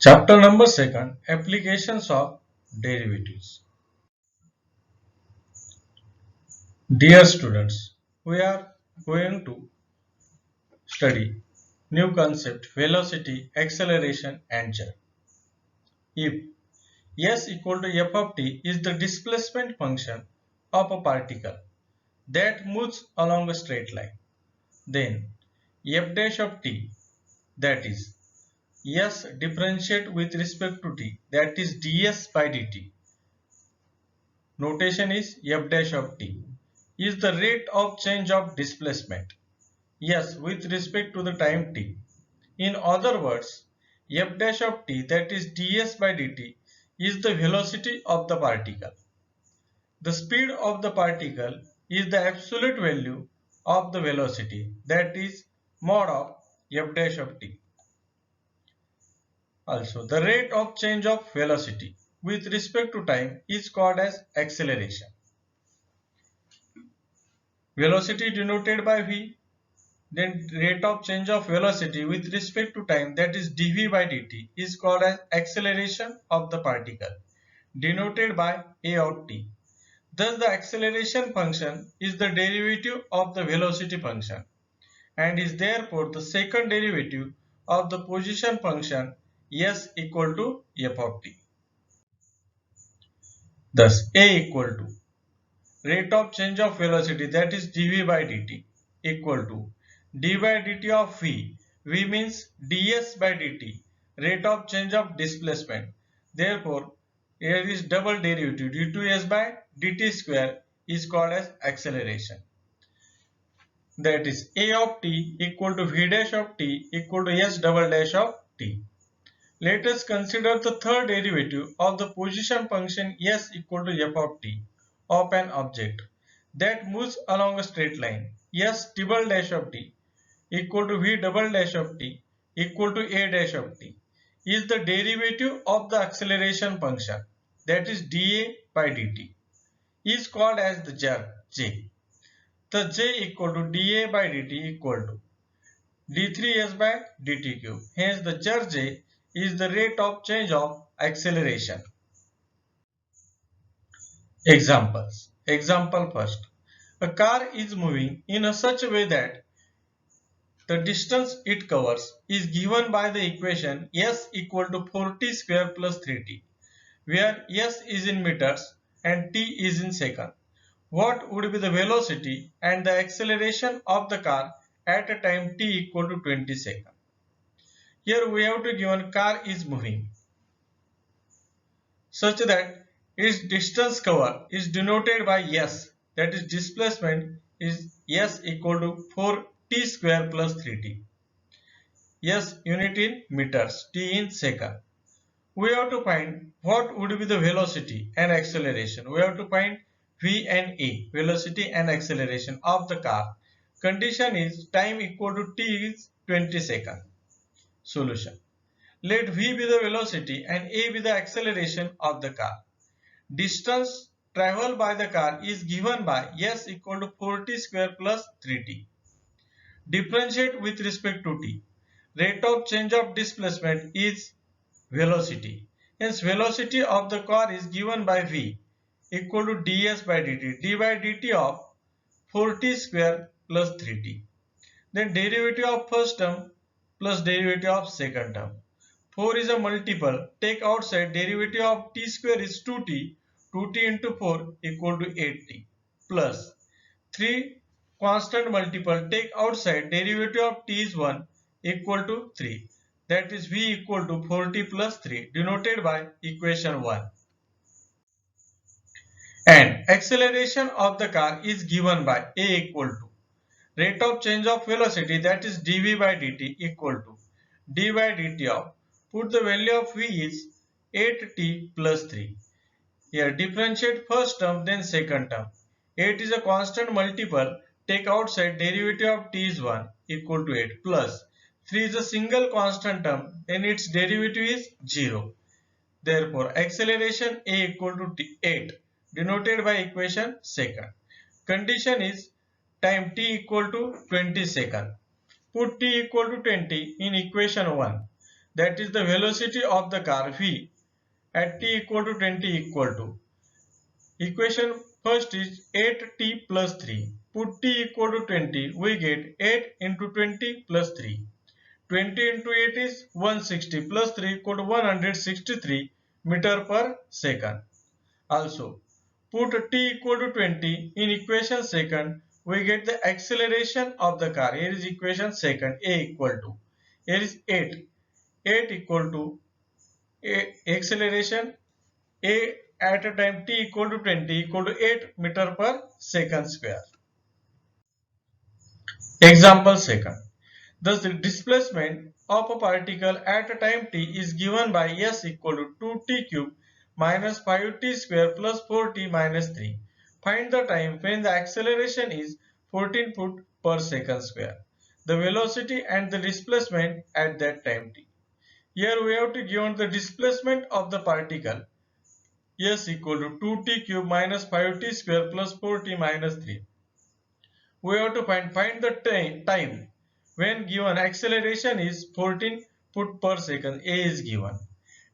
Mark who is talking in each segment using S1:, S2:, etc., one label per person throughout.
S1: Chapter number 2, Applications of Derivatives. Dear students, we are going to study new concept velocity, acceleration and jerk. If S equal to f of t is the displacement function of a particle that moves along a straight line, then f dash of t, that is S differentiate with respect to t, that is ds by dt, notation is f dash of t, is the rate of change of displacement, yes, with respect to the time t. In other words, f dash of t, that is ds by dt, is the velocity of the particle. The speed of the particle is the absolute value of the velocity, that is mod of f dash of t. Also, the rate of change of velocity with respect to time is called as acceleration. Velocity denoted by v, then rate of change of velocity with respect to time, that is dv by dt, is called as acceleration of the particle denoted by a of t. Thus the acceleration function is the derivative of the velocity function and is therefore the second derivative of the position function s equal to f of t. Thus a equal to rate of change of velocity, that is dv by dt, equal to d by dt of v. V means ds by dt, rate of change of displacement. Therefore, here is double derivative d2s by dt square is called as acceleration. That is a of t equal to v dash of t equal to s double dash of t. Let us consider the third derivative of the position function s equal to f of t of an object that moves along a straight line. S double dash of t equal to v double dash of t equal to a dash of t is the derivative of the acceleration function, that is dA by dt, is called as the jerk j. The j equal to dA by dt equal to d3s by dt cube. Hence the jerk j is the rate of change of acceleration. Examples. Example first. A car is moving in a such a way that the distance it covers is given by the equation s equal to 4t square plus 3t, where s is in meters and t is in second. What would be the velocity and the acceleration of the car at a time t equal to 20 seconds? Here we have to given car is moving such that its distance cover is denoted by s, that is displacement is s equal to 4t square plus 3t. S unit in meters, t in second. We have to find what would be the velocity and acceleration. We have to find v and a, velocity and acceleration of the car. Condition is time equal to t is 20 seconds. Solution. Let v be the velocity and a be the acceleration of the car. Distance traveled by the car is given by s equal to 4t square plus 3t. Differentiate with respect to t. Rate of change of displacement is velocity. Hence velocity of the car is given by v equal to ds by dt, d by dt of 4t square plus 3t. Then derivative of first term plus derivative of second term. 4 is a multiple, take outside, derivative of t square is 2t, 2t into 4 equal to 8t, plus 3 constant multiple, take outside, derivative of t is 1 equal to 3, that is v equal to 4t plus 3 denoted by equation 1. And acceleration of the car is given by a equal to rate of change of velocity, that is dv by dt equal to d by dt of, put the value of v is 8t plus 3. Here differentiate first term then second term. 8 is a constant multiple, take outside, derivative of t is 1 equal to 8, plus 3 is a single constant term, then its derivative is 0. Therefore acceleration a equal to 8 denoted by equation second. Condition is time t equal to 20 seconds. Put t equal to 20 in equation 1. that is the velocity of the car v at t equal to 20 equal to, equation first is 8t plus 3. Put t equal to 20, we get 8 into 20 plus 3. 20 into 8 is 160 plus 3 equal to 163 meter per second. Also, put t equal to 20 in equation second, we get the acceleration of the car. Here is equation second, a equal to, here is 8. 8 equal to acceleration a at a time t equal to 20 equal to 8 meter per second square. Example second. Thus, the displacement of a particle at a time t is given by s equal to 2t cube minus 5t square plus 4t minus 3. Find the time when the acceleration is 14 foot per second square. The velocity and the displacement at that time t. Here we have to given the displacement of the particle s equal to 2t cube minus 5t square plus 4t minus 3. We have to find the time when given acceleration is 14 foot per second, a is given.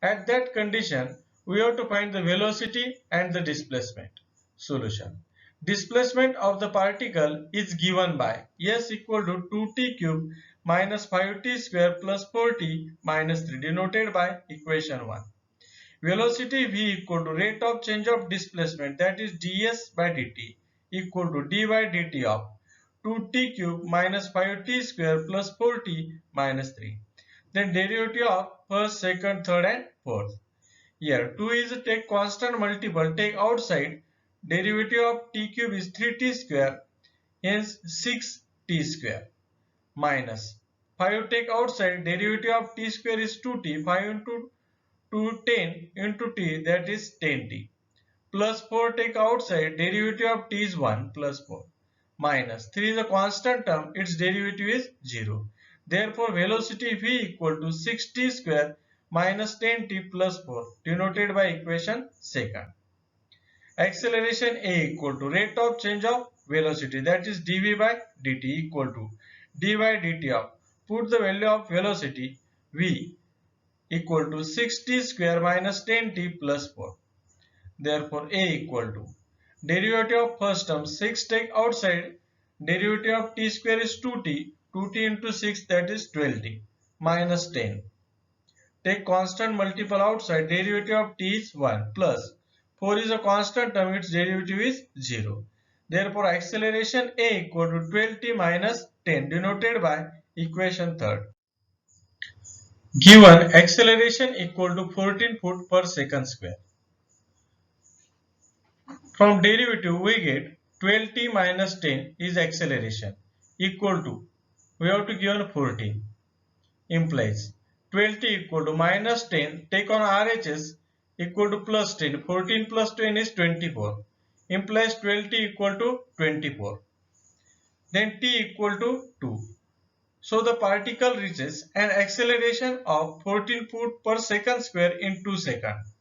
S1: At that condition, we have to find the velocity and the displacement. Solution. Displacement of the particle is given by s equal to 2t cube minus 5t square plus 4t minus 3, denoted by equation 1. Velocity v equal to rate of change of displacement, that is ds by dt, equal to d by dt of 2t cube minus 5t square plus 4t minus 3. Then derivative of first, second, third and fourth. Here 2 is take constant multiple, take outside, derivative of t cube is 3t square, hence 6t square, minus 5 take outside, derivative of t square is 2t, 5 into 2 10 into t, that is 10t, plus 4 take outside, derivative of t is 1 plus 4, minus 3 is a constant term, its derivative is 0. Therefore, velocity v equal to 6t square minus 10t plus 4, denoted by equation second. Acceleration a equal to rate of change of velocity, that is dv by dt, equal to d by dt of, put the value of velocity v equal to 6t square minus 10t plus 4. Therefore, a equal to derivative of first term 6 take outside, derivative of t square is 2t, 2t into 6, that is 12t, minus 10. Take constant multiple outside, derivative of t is 1 plus 4 is a constant term, its derivative is 0. Therefore, acceleration a equal to 12t minus 10, denoted by equation third. Given acceleration equal to 14 foot per second square. From derivative we get 12t minus 10 is acceleration, equal to, we have to given 14, implies 12t equal to minus 10, take on RHS, equal to plus 10, 14 plus 10 is 24, implies 12t equal to 24. Then t equal to 2. So the particle reaches an acceleration of 14 foot per second square in 2 seconds.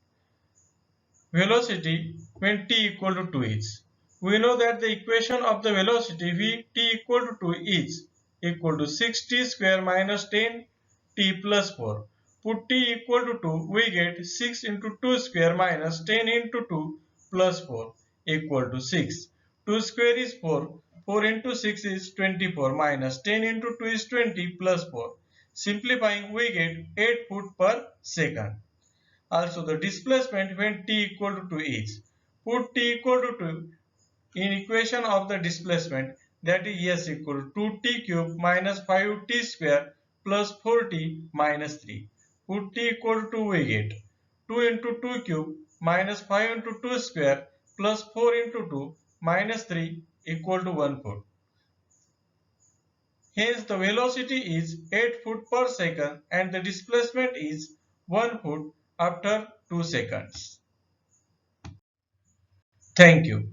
S1: Velocity when t equal to 2 is. We know that the equation of the velocity v t equal to 2 is equal to 6t square minus 10t plus 4. Put t equal to 2, we get 6 into 2 square minus 10 into 2 plus 4 equal to 6. 2 square is 4. 4 into 6 is 24 minus 10 into 2 is 20 plus 4. Simplifying, we get 8 foot per second. Also, the displacement when t equal to 2 is. Put t equal to 2 in equation of the displacement, that is s equal to 2t cube minus 5t square plus 4t minus 3. Put t equal to 2, we get 2 into 2 cube minus 5 into 2 square plus 4 into 2 minus 3 equal to 1 foot. Hence, the velocity is 8 foot per second and the displacement is 1 foot after 2 seconds. Thank you.